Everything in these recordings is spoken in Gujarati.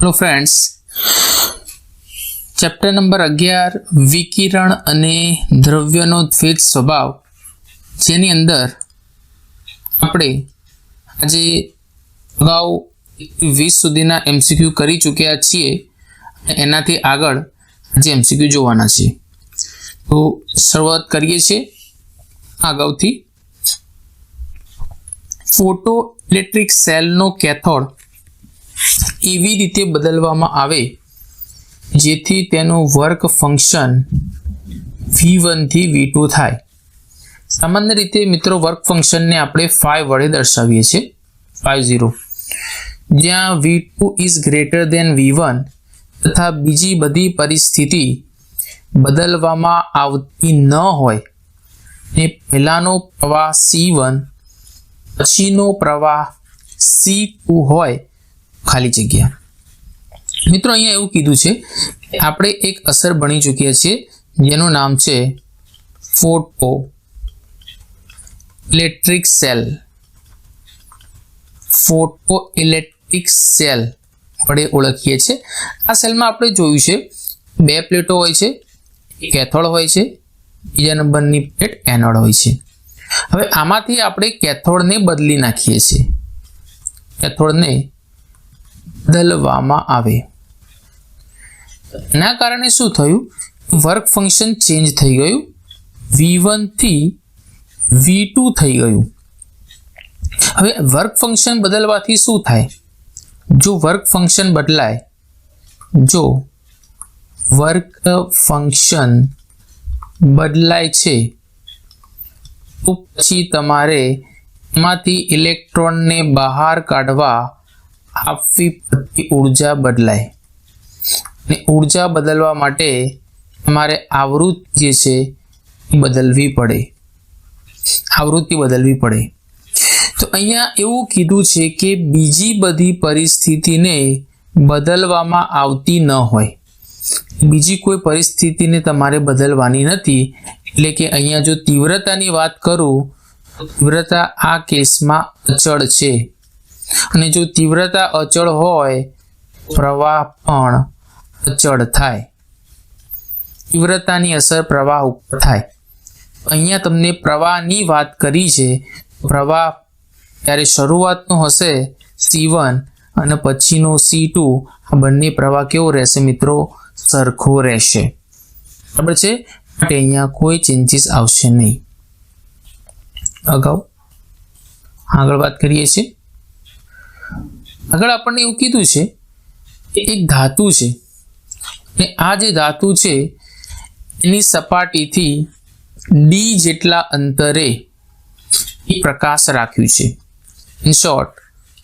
हेलो फ्रेंड्स, चैप्टर नंबर 11 विकिरण अने द्रव्यनो द्वैत स्वभाव, जेनी अंदर आपणे आजे अगाऊ 20 सुधीना एमसीक्यू करी चूक्या छीए। एनाथी आगळ आज एमसीक्यू जोवाना छे। तो शरूआत करीए छीए अगाउथी। फोटो इलेक्ट्रिक सेलनो कैथोड एवी रीते बदलवामां आवे जेथी तेनुं वर्क फंक्शन V1 थी V2 थाय। सामान्य रीते मित्रों वर्क फंक्शन ने आपणे 5 वडे दर्शावीए छीए, 50, ज्यां V2 is greater than V1 तथा बीजी बधी परिस्थिति बदलवामां आवती न होय ने पहेलानो प्रवाह C1 पछीनो प्रवाह C2 होय खाली जग्या। मित्रों अहींया एवुं कीधुं छे के आपणे एक असर भणी चूक्या छीए जेनुं नाम छे photo electric cell. Photo electric cell वडे ओळखीए छे। आ सेलमां आपणे जोयुं छे बे प्लेटो होय छे, एक कैथोड होय छे, बीजा नंबरनी प्लेट एनोड होय छे। हवे आमांथी आपणे कैथोड ने बदली नाखीए छीए। कैथोड ने बदलवामां आवे एना कारणे शुं थयुं, वर्क फंक्शन चेन्ज थई गयुं, V1 थी V2 थई गयुं। हवे वर्क फंक्शन बदलवाथी शुं थाय? जो वर्क फंक्शन बदलाय, जो वर्क फंक्शन बदलाय छे तो पछी तमारे एमांथी इलेक्ट्रॉन ने बहार काढवा आपवी पड़ती ऊर्जा बदलाय। ने ऊर्जा बदलवा माटे तमारे आवृत्ति जे छे बदलवी पड़े, आवृत्ति बदलवी पड़े। तो अहींया एवुं कीधुं छे के बीजी बधी परिस्थितिने बदलवामां आवती न होय। बीजी कोई परिस्थितिने तमारे बदलवानी नथी। એટલે કે અહીંયા જો તીવ્રતાની વાત કરું તો તીવ્રતા આ કેસમાં અચળ છે અને જો તીવ્રતા અચળ હોય પ્રવાહ પણ અચળ થાય। તીવ્રતાની અસર પ્રવાહ ઉપર થાય। અહીંયા તમને પ્રવાહની વાત કરી છે। પ્રવાહ ત્યારે શરૂઆતનો હશે C1 અને પછીનો C2। આ બંને પ્રવાહ કેવો રહેશે મિત્રો? સરખો રહેશે। બરાબર છે। માટે અહીંયા કોઈ ચેન્જીસ આવશે નહીં। અગાઉ આગળ વાત કરીએ છીએ। આગળ આપણને એવું કીધું છે કે એક ધાતુ છે અને આ જે ધાતુ છે એની સપાટીથી D જેટલા અંતરે એ પ્રકાશ રાખ્યું છે। ઇન શોર્ટ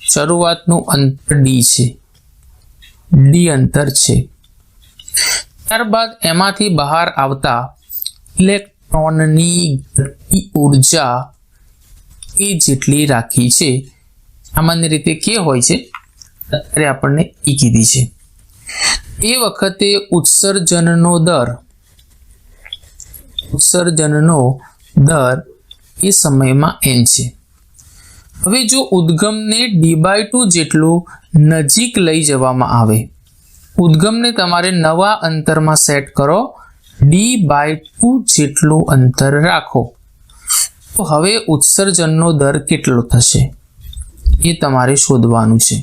શરૂઆતનું અંતર D છે, D અંતર છે। ત્યારબાદ એમાંથી બહાર આવતા इलेक्ट्रॉननी गति ऊर्जा ए जेटली राखी छे। सामान्य रीते के होय छे अत्यारे आपणे ई कीधी छे। ए वखते उत्सर्जननो दर ए समयमां n छे। हवे जो उद्गमने D/2 जेटલું नजीक लई जवामां आवे, उद्गमने तमारे नवा अंतरमां सेट करो, D/2 જેટલું અંતર રાખો તો હવે ઉત્સર્જનનો દર કેટલો થશે એ તમારે શોધવાનું છે।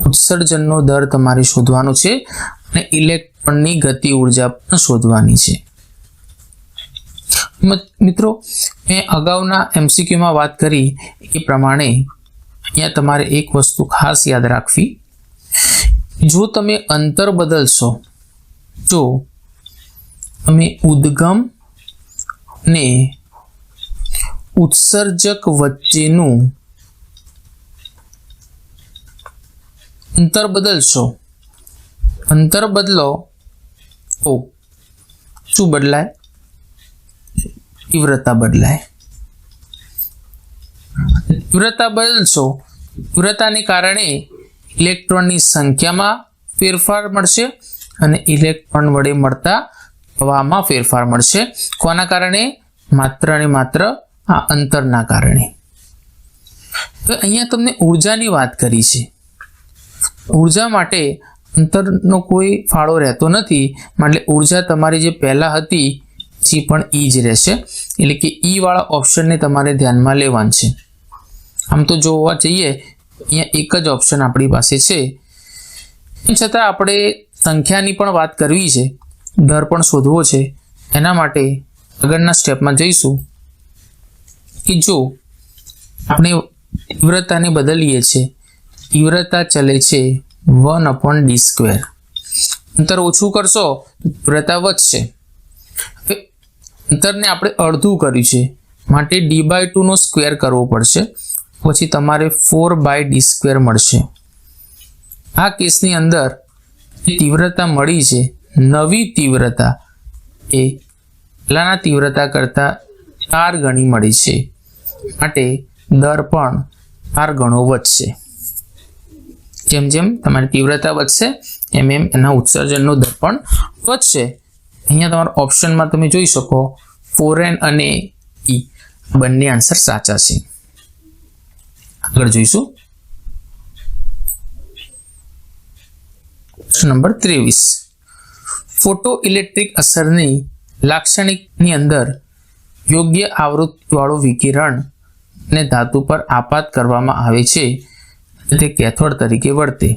ઉત્સર્જનનો દર તમારે શોધવાનો છે અને ઇલેક્ટ્રોનની ગતિ ઊર્જા પણ શોધવાની છે। મિત્રો મેં અગાઉના એમસીક્યુમાં વાત કરી એ પ્રમાણે અહીંયા તમારે એક વસ્તુ ખાસ યાદ રાખવી। જો તમે અંતર બદલશો, જો તમે ઉદ્ગમ ને ઉત્સર્જક વચ્ચેનું અંતર બદલશો, અંતર બદલો તો શું બદલાય? તીવ્રતા બદલાય। તીવ્રતા બદલશો, તીવ્રતાને કારણે ઇલેક્ટ્રોનની સંખ્યામાં ફેરફાર મળશે અને ઇલેક્ટ્રોન વડે મળતા પ્રવાહમાં ફેરફાર મળશે। કોના કારણે? માત્ર ને માત્ર આ અંતરના કારણે। તો અહીંયા તમને ઊર્જાની વાત કરી છે। ઉર્જા માટે અંતરનો કોઈ ફાળો રહેતો નથી, એટલે ઉર્જા તમારી જે પહેલાં હતી જે પણ ઈ જ રહેશે, એટલે કે ઈ વાળા ઓપ્શનને તમારે ધ્યાનમાં લેવાનું છે. આમ તો જોવા જઈએ અહીંયા એક જ ઓપ્શન આપણી પાસે છે, છતાં આપણે સંખ્યાની પણ વાત કરવી છે, દર પણ શોધવો છે. એના માટે આગળના સ્ટેપમાં જઈશું કે જો આપણે તીવ્રતાને બદલીએ છીએ, તીવ્રતા ચલે છે 1/d². અંતર ઓછું કરશો તો તીવ્રતા વધશે. હવે અંતરને આપણે અડધું કર્યું છે, માટે d/2 નો સ્ક્વેર કરવો પડશે, પછી તમારે 4/d² મળશે. આ કેસની અંદર તીવ્રતા મળી છે, નવી તીવ્રતા એ પહેલાંના તીવ્રતા કરતાં 4 ગણી મળી છે, માટે દર પણ 4 ગણો વધશે. જેમ જેમ તમારી તીવ્રતા વધશે એમ એમ એના ઉત્સર્જનનો દર પણ વધશે. અહીંયા તમારા ઓપ્શનમાં તમે જોઈ શકો 4n અને e બંને આન્સર સાચા છે. આગળ જોઈશું પ્રશ્ન નંબર 23. ફોટો ઇલેક્ટ્રિક અસરની લાક્ષણિકની અંદર યોગ્ય આવૃત્તિવાળું વિકિરણ ને ધાતુ પર આપાત કરવામાં આવે છે, તે કેથોડ તરીકે વર્તે.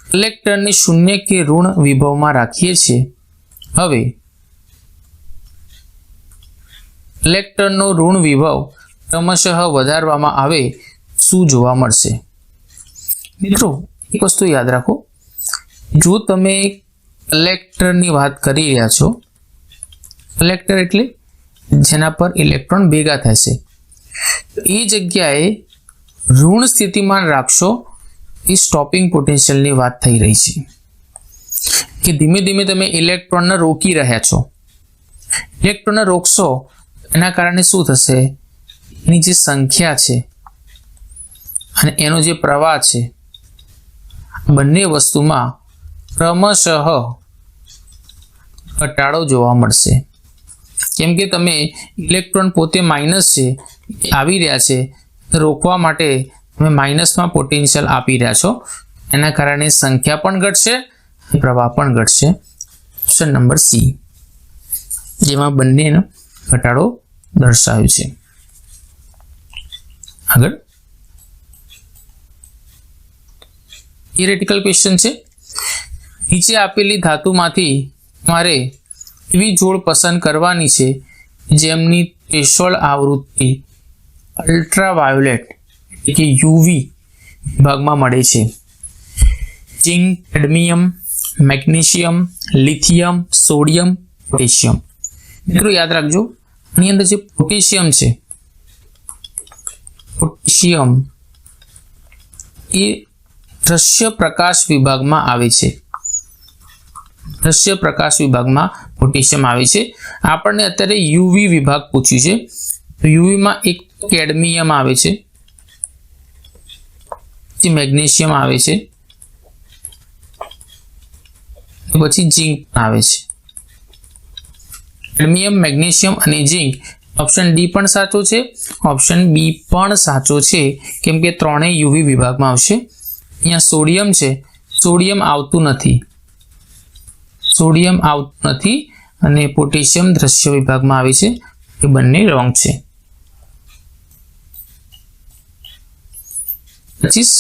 કલેક્ટરને શૂન્ય કે ઋણ વિભવમાં રાખીએ છીએ. હવે કલેક્ટરનો ઋણ વિભવ ક્રમશઃ વધારવામાં આવે શું જોવા મળશે? મિત્રો એક વસ્તુ યાદ રાખો, જો તમે કલેક્ટરની વાત કરી રહ્યા છો, કલેક્ટર એટલે જેના પર ઇલેક્ટ્રોન ભેગા થશે, એ જગ્યાએ ઋણ સ્થિતિમાન રાખશો, એ સ્ટોપિંગ પોટેન્શિયલની વાત થઈ રહી છે કે ધીમે ધીમે તમે ઇલેક્ટ્રોનને રોકી રહ્યા છો. ઇલેક્ટ્રોનને રોકશો એના કારણે શું થશે? એની જે સંખ્યા છે અને એનો જે પ્રવાહ છે, બંને વસ્તુમાં ક્રમશઃ ઘટાડો જોવા મળશે. કેમ કે તમે ઇલેક્ટ્રોન પોતે માઇનસ છે આવી રહ્યા છે, રોકવા માટે તમે માઇનસમાં પોટેન્શિયલ આપી રહ્યા છો, એના કારણે સંખ્યા પણ ઘટશે, પ્રવાહ પણ ઘટશે. ઓપ્શન નંબર સી, જેમાં બંનેનો ઘટાડો દર્શાવ્યો છે. આગળ થિયરેટિકલ ક્વેશ્ચન છે. નીચે આપેલી ધાતુમાંથી તમારે એવી જોડ પસંદ કરવાની છે જેમની થ્રેશોલ્ડ આવૃત્તિ અલ્ટ્રાવાયોલેટ એટલે કે યુવી વિભાગમાં મળે છે. Zinc, cadmium, magnesium, lithium, sodium, potassium. મિત્રો યાદ રાખજો, આની અંદર જે પોટેશિયમ છે, પોટેશિયમ એ દ્રશ્ય પ્રકાશ વિભાગમાં આવે છે. દ્રશ્ય પ્રકાશ વિભાગમાં પોટેશિયમ આવે છે. આપણને અત્યારે યુવી વિભાગ પૂછ્યું છે, તો યુવીમાં એક કેડમિયમ આવે છે, પછી મેગ્નેશિયમ આવે છે, પછી ઝિંક આવે છે. કેડમિયમ, મેગ્નેશિયમ અને ઝિંક. ઓપ્શન ડી પણ સાચો છે, ઓપ્શન બી પણ સાચો છે, કેમ કે ત્રણેય યુવી વિભાગમાં આવશે. અહીંયા સોડિયમ છે, સોડિયમ આવતું નથી, સોડિયમ આવતું નથી, અને પોટેશિયમ દ્રશ્ય વિભાગમાં આવે છે. એ બંને રોંગ છે. 25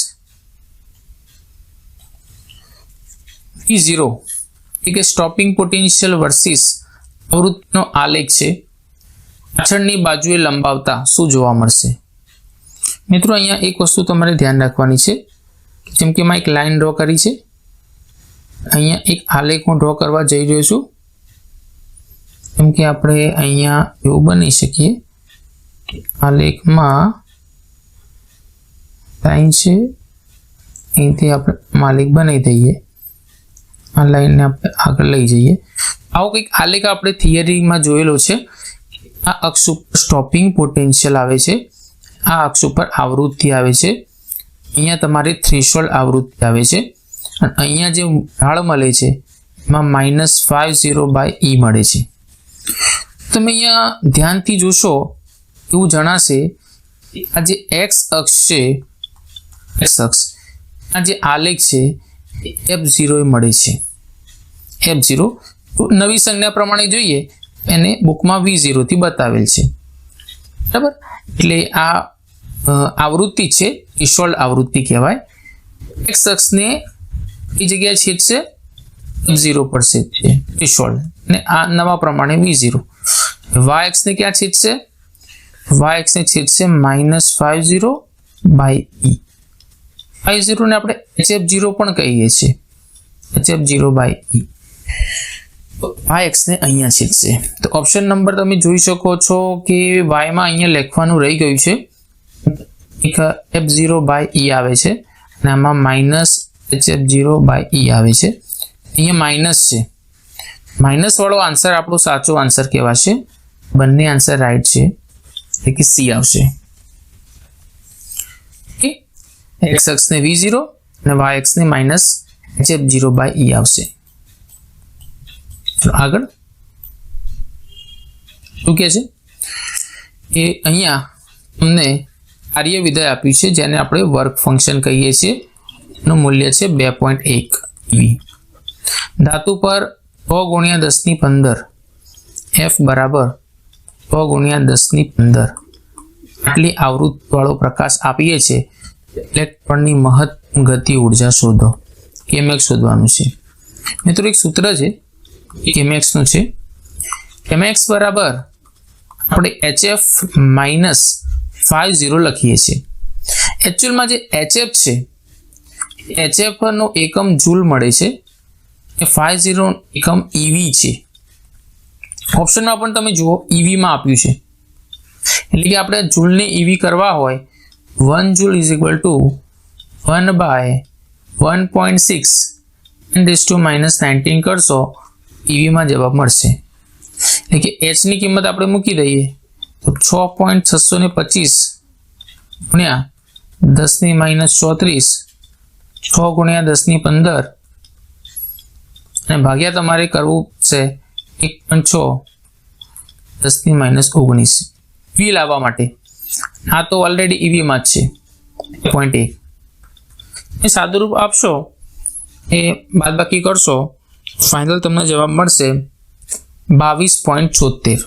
V0 એટલે સ્ટોપિંગ પોટેન્શિયલ વર્સિસ આવૃત્તિનો આલેખ છે. પાછળની બાજુએ લંબાવતા શું જોવા મળશે? મિત્રો અહીંયા એક વસ્તુ તમારે ધ્યાન રાખવાની છે, જેમ કે મેં એક લાઈન ડ્રો કરી છે, અહીંયા એક આલેખ હું ડ્રો કરવા જઈ રહ્યો છું. જેમ કે આપણે અહીંયા એવું બની શકીએ, આલેખમાં લાઈન છે, અહીંથી આપણે આલેખ બનાવી દઈએ, આ લાઈનને આપણે આગળ લઈ જઈએ. આવો કંઈક આલેખ આપણે થિયરીમાં જોયેલો છે. આ અક્ષ ઉપર સ્ટોપિંગ પોટેન્શિયલ આવે છે, આ અક્ષ ઉપર આવૃત્તિ આવે છે, અહીંયા તમારે થ્રેશોલ્ડ આવૃત્તિ આવે છે, અને અહીંયા જે ઢાળ મળે છે એમાં -50/E મળે છે. તમે અહીંયા ધ્યાનથી જોશો એવું જણાશે, આ જે એક્સ અક્ષ છે, એક્સ અક્ષ આ જે આલેખ છે F0 એ મળે છે. F0 નવી સંજ્ઞા પ્રમાણે જોઈએ એને બુકમાં V0 થી બતાવેલ છે, બરાબર. એટલે આ આવૃત્તિ છે, થ્રેશોલ્ડ આવૃત્તિ કહેવાય. x અક્ષને એ જગ્યાએ છેદશે F0 પર છેદશે થ્રેશોલ્ડ, અને આ નવા પ્રમાણે V0. y અક્ષને ક્યાં છેદશે? y અક્ષને છેદશે -50 બાય e. 50 ને આપણે HF0 પણ કહીએ છીએ, HF0 બાય e. y અક્ષને અહીંયા છેદશે. તો ઓપ્શન નંબર તમે જોઈ શકો છો કે y માં અહીંયા લખવાનું રહી ગયું છે, એક F0 બાય e આવે છે અને આમાં -HF0 બાય e આવે છે. અહીંયા માઇનસ છે, માઇનસ વાળો આન્સર આપણો સાચો આન્સર કહેવાશે. બંને આન્સર રાઈટ છે, એટલે કે સી આવશે. ઓકે, x અક્ષને V0 અને y અક્ષને -HF0 બાય e આવશે. આગળ શું કહે છે એ અહીંયા તમને કાર્ય વિધેય આપ્યું છે જેને આપણે વર્ક ફંક્શન કહીએ છીએ. એનું મૂલ્ય છે 2.1 eV. ધાતુ પર 6 × 10⁻15 F બરાબર 6 × 10⁻15 આટલી આવૃત્તિ વાળો પ્રકાશ આપીએ છીએ. ઇલેક્ટ્રોનની મહત્તમ ગતિ ઉર્જા શોધો. kmax શોધવાનું છે. મિત્રો એક સૂત્ર છે kmax નું છે. kmax બરાબર આપણે HF -50 લખીએ છીએ. એકચ્યુઅલમાં જે HF છે HF નો એકમ જૂલ મળે છે, એ 50 એકમ EV છે. ઓપ્શનમાં પણ તમે જુઓ EV માં આપ્યું છે, એટલે કે આપણે જૂલને EV કરવા હોય 1 જૂલ = 1/1.6 10⁻19 કરશો, EV માં જવાબ મળશે. એટલે કે H ની કિંમત આપણે મૂકી દઈએ તો 6.625 ગુણ્યા 10⁻34 6 × 10⁻15 અને ભાગ્યા તમારે કરવું છે 1.6 10⁻19 V લાવવા માટે. આ તો ઓલરેડી EV માં જ છે 0.1. એ સાદુરૂપ આપશો, એ બાદબાકી કરશો, ફાઇનલ તમને જવાબ મળશે 22.74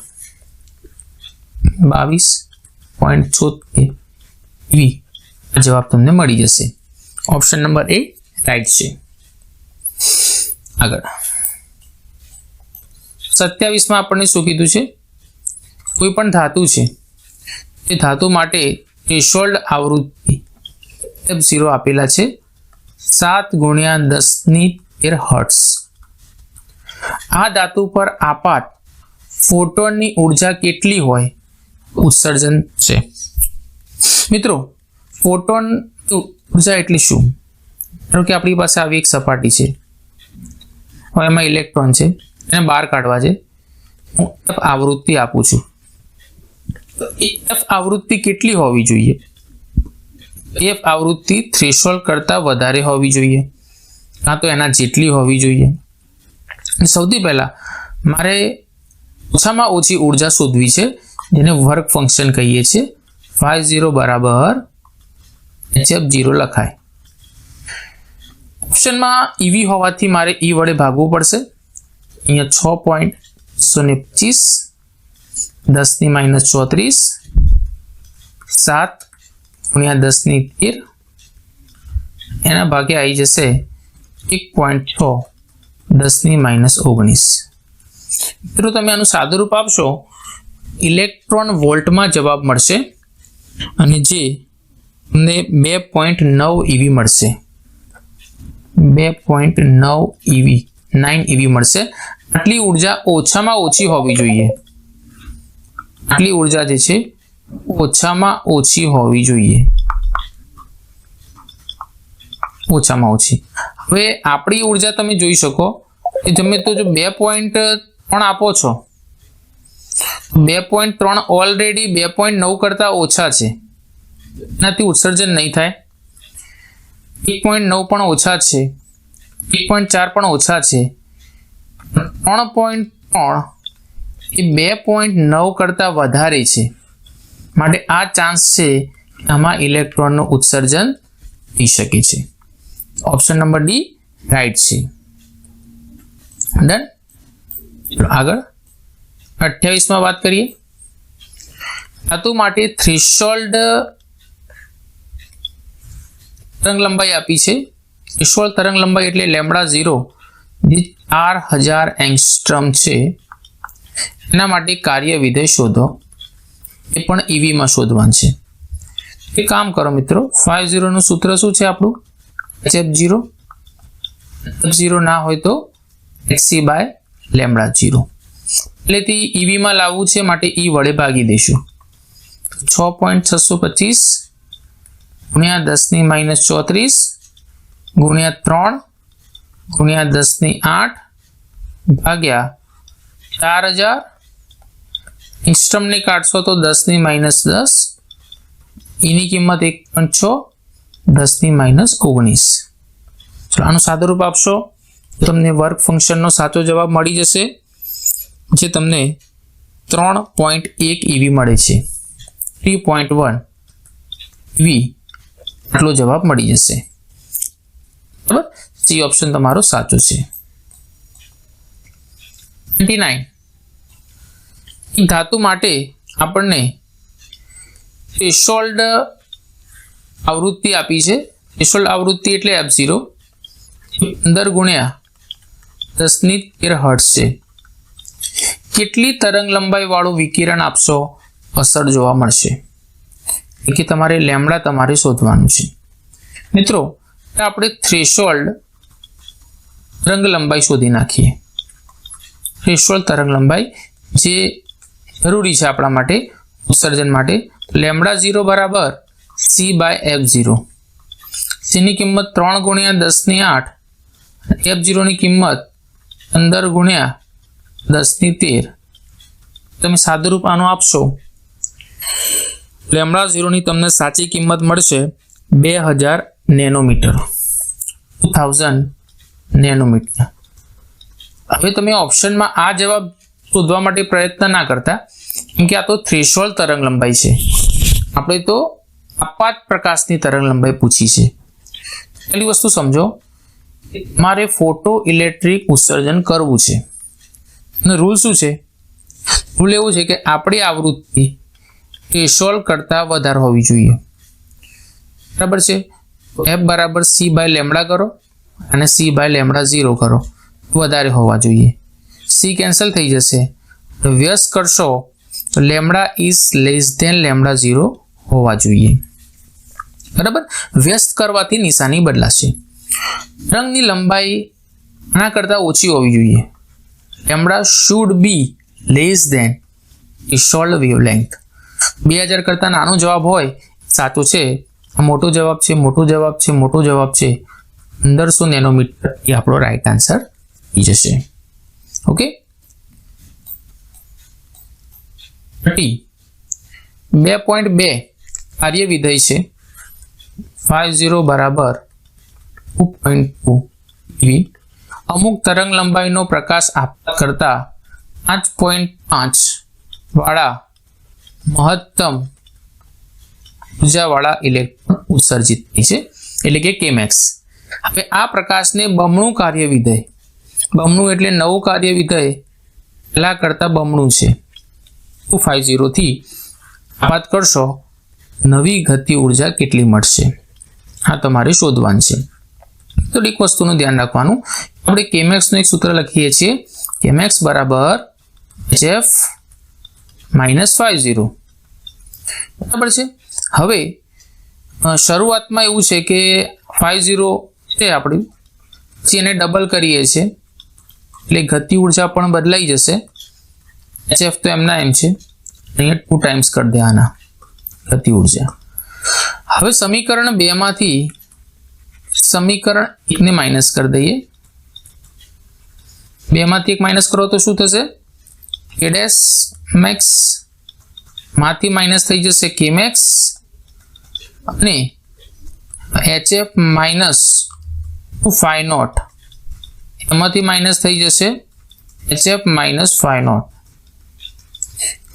V જવાબ તમને મળી જશે. ઓપ્શન નંબર એ રાઈટ છે. આગળ 27 માં આપણને શું કીધું છે? કોઈ પણ ધાતુ છે, એ ધાતુ માટે થ્રેશોલ્ડ આવૃત્તિ F0 આપેલા છે 7 × 10⁻13 હર્ટ્ઝ. આ ધાતુ પર આપાત ફોટોનની ઉર્જા કેટલી હોય? ઉત્સર્જન છે. મિત્રો ફોટોન ઉર્જા એટલે શું? ધારો કે આપણી પાસે આવી એક સપાટી છે, હવે એમાં ઇલેક્ટ્રોન છે, એને બહાર કાઢવા છે. હું F આવૃત્તિ આપું છું. F આવૃત્તિ કેટલી હોવી જોઈએ? F આવૃત્તિ થ્રેશોલ્ડ કરતાં વધારે હોવી જોઈએ, કાં તો એના જેટલી હોવી જોઈએ. સૌથી પહેલા મારે ઓછામાં ઓછી ઉર્જા શોધવી છે, જેને વર્ક ફંક્શન કહીએ છીએ. 50 બરાબર HF0 લખાય. ઓપ્શનમાં EV હોવાથી મારે E વડે ભાગવું પડશે. અહીંયા 6.125 10⁻34 7 × 10⁻13 એના ભાગે આવી જશે 1.6 10⁻19. મિત્રો તમે આનું સાદુરૂપ આપશો, ઇલેક્ટ્રોન વોલ્ટમાં જવાબ મળશે અને જે તમને 2.9 EV મળશે. 2.9 EV મળશે. આટલી ઉર્જા ઓછામાં ઓછી હોવી જોઈએ. આટલી ઉર્જા જે છે ઓછામાં ઓછી હોવી જોઈએ, ઓછામાં ઓછી. હવે આપણી ઉર્જા તમે જોઈ શકો કે તમે તો જો 2.3 આપો છો, 2.3 ઓલરેડી 2.9 કરતા ઓછા છે, એનાથી ઉત્સર્જન નહીં થાય. 1.9 પણ ઓછા છે, 1.4 પણ ઓછા છે. 3.3 એ 2.9 કરતા વધારે છે, માટે આ ચાન્સ છે આમાં ઇલેક્ટ્રોનનું ઉત્સર્જન થઈ શકે છે. ઓપ્શન નંબર ડી રાઈટ છે. ડન. આગળ 28 માં વાત કરીએ. ધાતુ માટે થ્રેશોલ્ડ તરંગ લંબાઈ આપી છે. થ્રેશોલ્ડ તરંગ લંબાઈ એટલે લેમ્બડા 0 જે 4000 એંગસ્ટ્રોમ છે. એના માટે કાર્ય વિધેય શોધો. એ પણ EV માં શોધવાનું છે. એક કામ કરો મિત્રો, 50 નું સૂત્ર શું છે આપણું? HF0. F0 ના હોય તો HC બાય લેમ્બડા 0. એટલેથી EV માં લાવવું છે માટે E વડે ભાગી દઈશું. 6.625 ગુણ્યા 10 ની -34 ગુણ્યા 3 ગુણ્યા 10 ની 8 ભાગ્યા 4000. એંગસ્ટ્રોમ ને કાઢશો તો 10 ની -10. એની કિંમત 1.6 10 ની -19. ચલો આનું સાદુરૂપ આપશો તો તમને વર્ક ફંક્શનનો સાચો જવાબ મળી જશે, જે તમને 3.1 EV મળે છે. 3.1 EV આટલો જવાબ મળી જશે. બરાબર, સી ઓપ્શન તમારો સાચો છે. 29 ધાતુ માટે આપણને થ્રેશોલ્ડ આવૃત્તિ આપી છે. થ્રેશોલ્ડ આવૃત્તિ એટલે F0 15 ગુણ્યા 10 ની 13 હર્ટ્ઝ છે. કેટલી તરંગ લંબાઈ વાળું વિકિરણ આપશો અસર જોવા મળશે? કે તમારે લેમ્બડા તમારે શોધવાનું છે. મિત્રો આપણે થ્રેશોલ્ડ તરંગ લંબાઈ શોધી નાખીએ. થ્રેશોલ્ડ તરંગ લંબાઈ જે જરૂરી છે આપણા માટે ઉત્સર્જન માટે, લેમ્બડા 0 બરાબર C બાય F0. C ની કિંમત 3 ગુણ્યા 10 ની 8, F0 ની કિંમત 15 ગુણ્યા 10 ની 13. તમે સાદુરૂપ આનું આપશો, લેમ્બડા 0 ની તમને સાચી કિંમત મળશે 2000 નેનોમીટર. 2000 નેનોમીટર. હવે તમે ઓપ્શનમાં આ જવાબ શોધવા માટે પ્રયત્ન ના કરતા, કેમ કે આ તો થ્રેશોલ્ડ તરંગ લંબાઈ છે. આપણે તો આપાત પ્રકાશની તરંગ લંબાઈ પૂછી છે. પહેલી વસ્તુ સમજો, મારે ફોટો ઇલેક્ટ્રિક ઉત્સર્જન કરવું છે અને રૂલ શું છે? રૂલ એવું છે કે આપણી આવૃત્તિ થ્રેશોલ્ડ કરતાં વધારે હોવી જોઈએ. બરાબર છે. F બરાબર C બાય લેમ્બડા કરો અને C બાય લેમ્બડા 0 કરો, વધારે હોવા જોઈએ. C કેન્સલ થઈ જશે. વ્યસ્ત કરશો તો lambda is less than lambda 0 હોવા જોઈએ. બરાબર, વ્યસ્ત કરવાથી નિશાની બદલાશે. તરંગની લંબાઈ આના કરતાં ઓછી હોવી જોઈએ. Lambda should be less than threshold wavelength. 2000 કરતાં નાનો જવાબ હોય સાચો છે. આ મોટો જવાબ છે, મોટો જવાબ છે, મોટો જવાબ છે. 1500 નેનોમીટર એ આપણો રાઈટ આન્સર થઈ જશે. ઓકે. 2.2 કાર્ય વિધેય છે. 50 બરાબર 2.2 EV. અમુક તરંગ લંબાઈનો પ્રકાશ આપવા કરતા 5.5 વાળા મહત્તમ ઉર્જાવાળા ઇલેક્ટ્રોન ઉત્સર્જિત થાય છે, એટલે કે Kmax. હવે આ પ્રકાશને બમણું કાર્ય વિધેય, બમણું એટલે નવું કાર્ય વિધેય પહેલા કરતા બમણું છે. 250 થી આપાત કરશો, નવી ગતિ ઉર્જા કેટલી મળશે? આ તમારે શોધવાનું છે. તો એક વસ્તુનું ધ્યાન રાખવાનું, આપણે Kmax નું એક સૂત્ર લખીએ છીએ, Kmax બરાબર HF -50. બરાબર છે. હવે શરૂઆતમાં એવું છે કે 50 છે આપણી, પછી એને ડબલ કરીએ છીએ એટલે ગતિ ઉર્જા પણ બદલાઈ જશે. HF તો એમના એમ છે, અહીંયા 2 ટાઈમ્સ કરી દે આના ગતિ ઉર્જા. હવે સમીકરણ 2 માંથી સમીકરણ 1 ને માઇનસ કરી દઈએ. 2 માંથી 1 માઇનસ કરો તો શું થશે? Kmax માંથી માઇનસ થઈ જશે Kmax અને HF -250 એમાંથી માઇનસ થઈ જશે HF -50.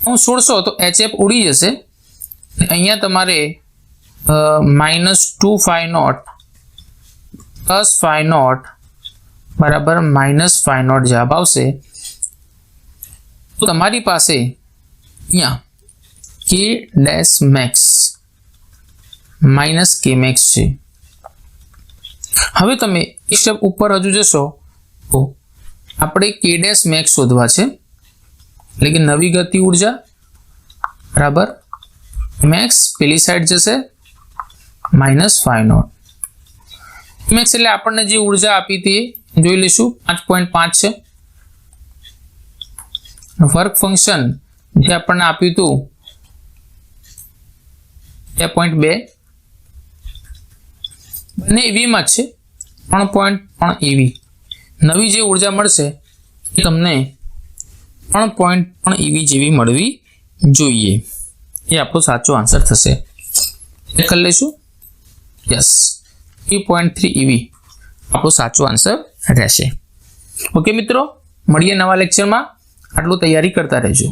હું છોડશો તો HF ઉડી જશે. અહીંયા તમારે -250 પ્લસ ફાઈ નોટ બરાબર માઇનસ ફાઈ નોટ જવાબ આવશે. તો તમારી પાસે અહીંયા કે ડેશ મેક્સ માઇનસ કે મેક્સ છે. હવે તમે એક સ્ટેપ ઉપર હજુ જશો તો આપણે કે ડેશ મેક્સ શોધવા છે, એટલે કે નવી ગતિ ઉર્જા બરાબર મેક્સ પેલી સાઈડ જશે માઇનસ ફાઈ નોટ. મેક્સ એટલે આપણને જે ઉર્જા આપી હતી જોઈ લઈશું 5.5 છે. વર્ક ફંક્શન જે આપણને આપ્યું હતું 2.2 બંને એવીમાં જ છે 3.3 એવી. નવી જે ઉર્જા મળશે એ તમને 3.3 એવી જેવી મળવી જોઈએ. એ આપણો સાચો આન્સર થશે. એ કરી લઈશું. યસ 3.3 એવી આપણો સાચો આન્સર રહેશે. ઓકે મિત્રો, મળીએ નવા લેક્ચરમાં. આટલું તૈયારી કરતા રહેજો.